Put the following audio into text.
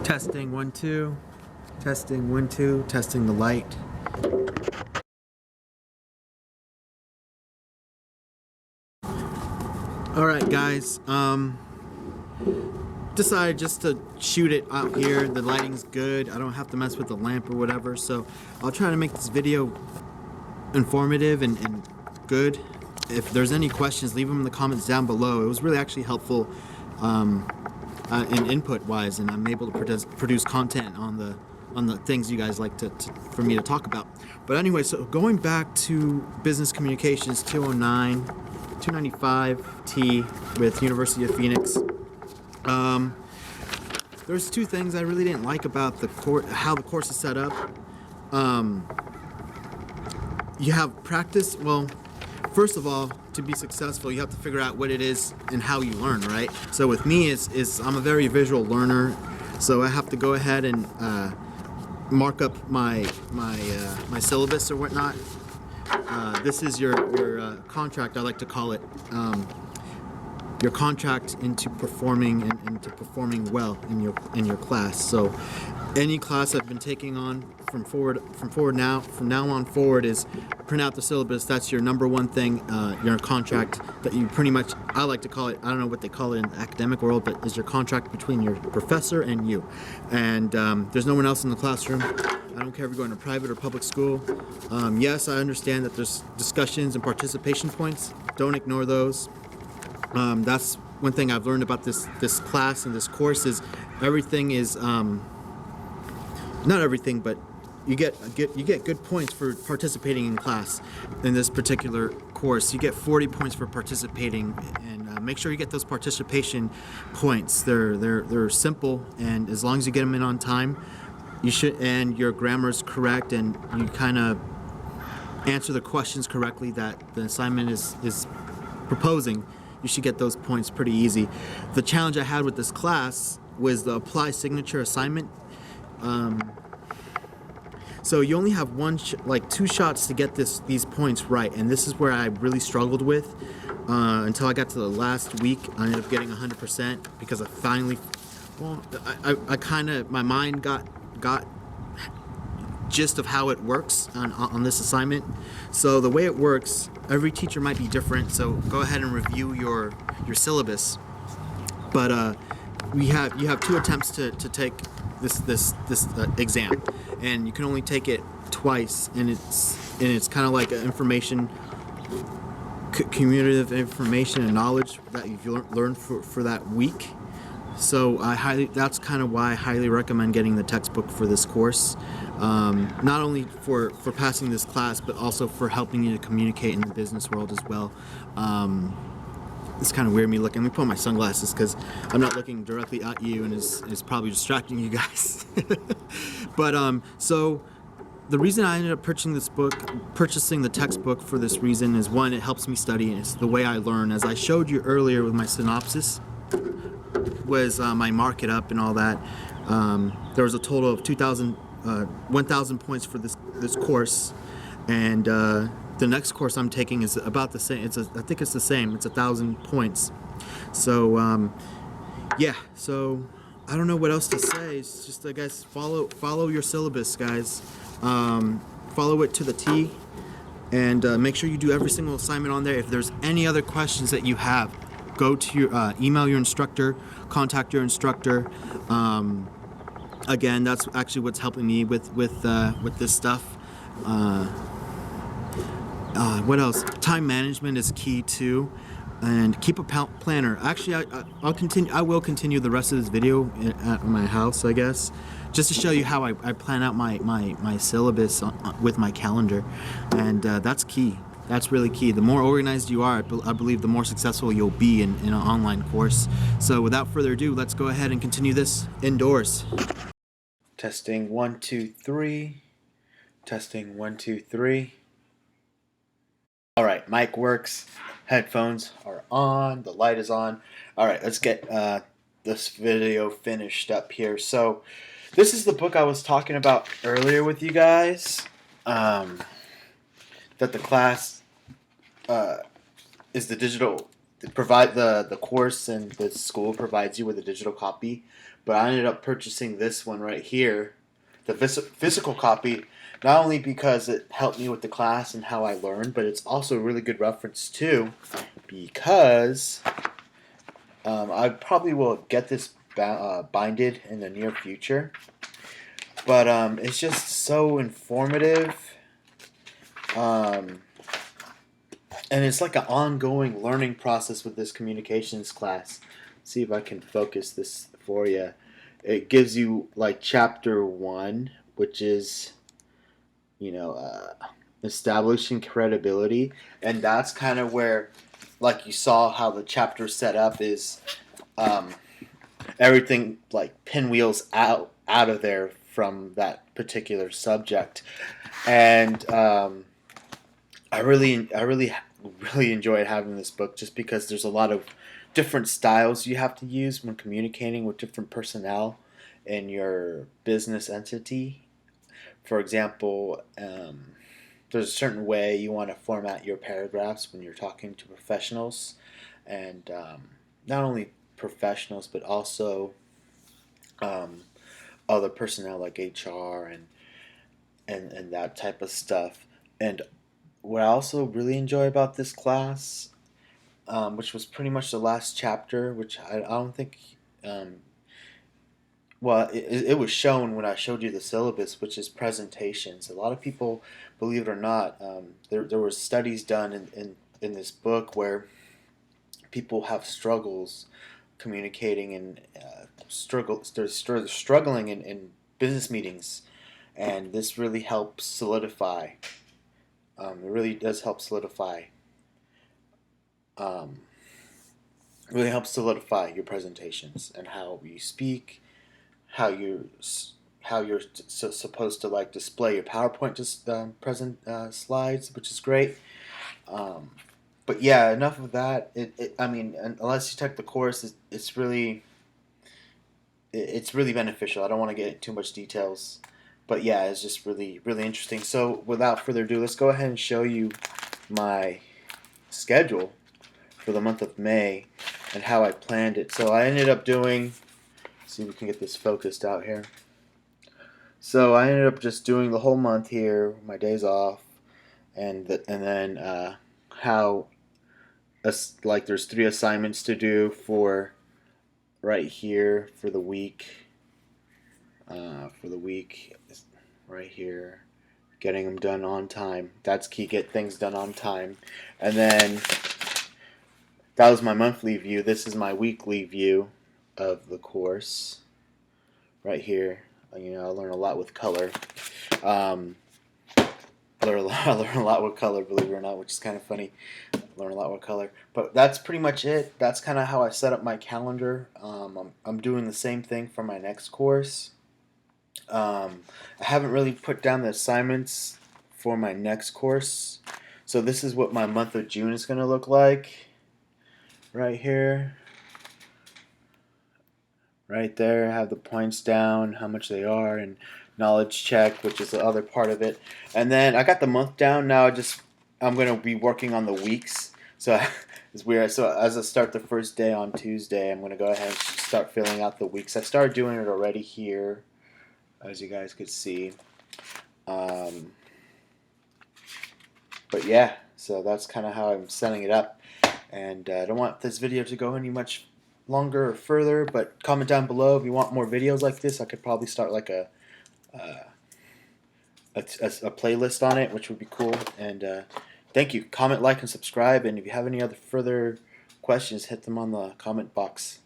Testing 1 2. Testing 1 2. Testing the light. All right, guys. Decided just to shoot it out here. The lighting's good. I don't have to mess with the lamp or whatever. So I'll try to make this video informative and good. If there's any questions, leave them in the comments down below. It was really actually helpful in input wise, and I'm able to produce content on the things you guys like for me to talk about. But anyway, so going back to business communications 209 295T with University of Phoenix. There's two things I really didn't like about how the course is set up. You have practice. Well, first of all, to be successful, you have to figure out what it is and how you learn, right? So with me, I'm a very visual learner, so I have to go ahead and mark up my syllabus or whatnot. This is your contract, I like to call it. Your contract into performing and into performing well in your class. So any class I've been taking on from now on forward is print out the syllabus. That's your number one thing, your contract that you pretty much, I like to call it, I don't know what they call it in the academic world, but is your contract between your professor and you. And there's no one else in the classroom. I don't care if you're going to private or public school. Yes, I understand that there's discussions and participation points. Don't ignore those. That's one thing I've learned about this class and this course is everything is not everything, but you get good points for participating in class. In this particular course, you get 40 points for participating, and make sure you get those participation points. They're simple, and as long as you get them in on time, you should, and your grammar is correct, and you kind of answer the questions correctly that the assignment is proposing, you should get those points pretty easy. The challenge I had with this class was the apply signature assignment. So you only have two shots to get these points right, and this is where I really struggled with until I got to the last week. I ended up getting 100% because I finally, I kind of, my mind got gist of how it works on this assignment. So the way it works, every teacher might be different, so go ahead and review your syllabus. But you have 2 attempts to take this exam, and you can only take it twice, and it's kind of like information, cumulative information and knowledge that you've learned for that week. So that's kind of why I highly recommend getting the textbook for this course. Not only for passing this class, but also for helping you to communicate in the business world as well. It's kind of weird me looking. Let me put on my sunglasses because I'm not looking directly at you, and it's probably distracting you guys. But so the reason I ended up purchasing the textbook for this reason is, one, it helps me study, and it's the way I learn. As I showed you earlier with my synopsis, was my mark it up and all that. There was a total of 1,000 points for this course, and the next course I'm taking is about the same. I think it's the same. It's 1,000 points. So yeah. So I don't know what else to say. It's just, I guess, follow your syllabus, guys. Follow it to the T, and make sure you do every single assignment on there. If there's any other questions that you have, go to your email your instructor, contact your instructor. Again, that's actually what's helping me with this stuff. What else? Time management is key too, and keep a planner. Actually, I will continue the rest of this video at my house, I guess, just to show you how I plan out my syllabus with my calendar, and that's key. That's really key. The more organized you are, I believe the more successful you'll be in an online course. So without further ado, let's go ahead and continue this indoors. Testing 1 2 3. Testing 1 2 3. All right, mic works. Headphones are on. The light is on. All right, let's get this video finished up here. So this is the book I was talking about earlier with you guys. That the class is the digital, provide the course, and the school provides you with a digital copy. but I ended up purchasing this one right here, the physical copy, not only because it helped me with the class and how I learned, but it's also a really good reference too, because I probably will get this binded in the near future. But it's just so informative, um, and it's like an ongoing learning process with this communications class. See if I can focus this for you. It gives you like chapter 1, which is, you know, establishing credibility, and that's kind of where, like you saw how the chapter set up is, um, everything like pinwheels out of there from that particular subject, and I really enjoyed having this book just because there's a lot of different styles you have to use when communicating with different personnel in your business entity. For example, there's a certain way you want to format your paragraphs when you're talking to professionals, and not only professionals but also um, other personnel like HR and that type of stuff. And what I also really enjoy about this class, which was pretty much the last chapter, which I don't think, um, well, it was shown when I showed you the syllabus, which is presentations. A lot of people, believe it or not, there were studies done in this book where people have struggles communicating and they're struggling in business meetings, and this really helps solidify. It really does help solidify. Um, really helps solidify your presentations and how you speak, how you how you're supposed to like display your PowerPoint just present slides, which is great. Um, but yeah, enough of that. I mean, unless you take the course, it's really beneficial. I don't want to get into too much details, but yeah, it's just really interesting. So without further ado, let's go ahead and show you my schedule for the month of May and how I planned it. So I ended up doing, see if we can get this focused out here. So I ended up just doing the whole month here, my days off, and then how like there's 3 assignments to do for right here for the week right here, getting them done on time. That's key. Get things done on time, and then that was my monthly view. This is my weekly view of the course right here. You know, I learn a lot with color. Um, I learn a lot with color, believe it or not, which is kind of funny. I learn a lot with color. But that's pretty much it. That's kind of how I set up my calendar. I'm doing the same thing for my next course. I haven't really put down the assignments for my next course. So this is what my month of June is going to look like. Right here. Right there, I have the points down, how much they are, and knowledge check, which is the other part of it. And then I got the month down. Now I'm going to be working on the weeks. So it's weird. So as I start the first day on Tuesday, I'm going to go ahead and start filling out the weeks. I started doing it already here, as you guys could see. But yeah, so that's kind of how I'm setting it up. And I don't want this video to go any much longer or further, but comment down below if you want more videos like this. I could probably start like a playlist on it, which would be cool. And thank you. Comment, like, and subscribe. And if you have any other further questions, hit them on the comment box.